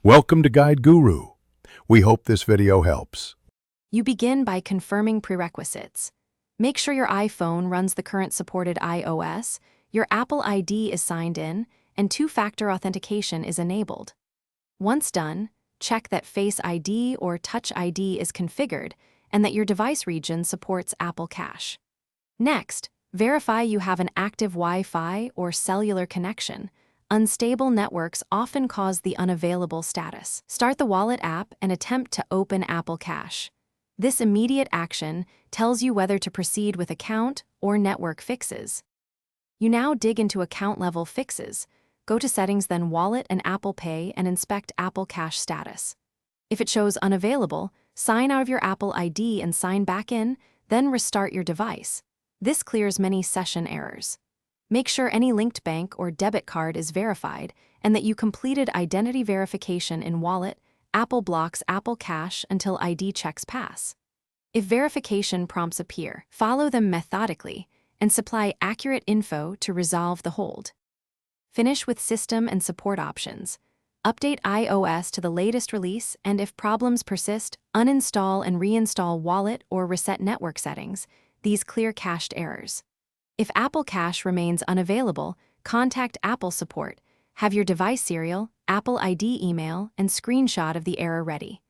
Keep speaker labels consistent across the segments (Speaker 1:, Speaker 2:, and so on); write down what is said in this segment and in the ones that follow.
Speaker 1: Welcome to Guide Guru. We hope this video helps.
Speaker 2: You begin by confirming prerequisites. Make sure your iPhone runs the current supported iOS, your Apple ID is signed in, and two-factor authentication is enabled. Once done, check that Face ID or Touch ID is configured and that your device region supports Apple Cash. Next, verify you have an active Wi-Fi or cellular connection. Unstable networks often cause the unavailable status. Start the Wallet app and attempt to open Apple Cash. This immediate action tells you whether to proceed with account or network fixes. You now dig into account-level fixes. Go to Settings, then Wallet and Apple Pay, and inspect Apple Cash status. If it shows unavailable, sign out of your Apple ID and sign back in, then restart your device. This clears many session errors. Make sure any linked bank or debit card is verified and that you completed identity verification in Wallet. Apple blocks Apple Cash until ID checks pass. If verification prompts appear, follow them methodically and supply accurate info to resolve the hold. Finish with system and support options. Update iOS to the latest release, and if problems persist, uninstall and reinstall Wallet or reset network settings. These clear cached errors. If Apple Cash remains unavailable, contact Apple support. Have your device serial, Apple ID email, and screenshot of the error ready.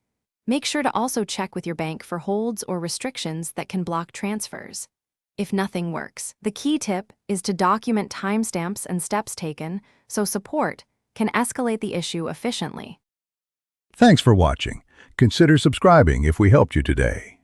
Speaker 2: Make sure to also check with your bank for holds or restrictions that can block transfers. If nothing works, the key tip is to document timestamps and steps taken so support can escalate the issue efficiently.
Speaker 1: Thanks for watching. Consider subscribing if we helped you today.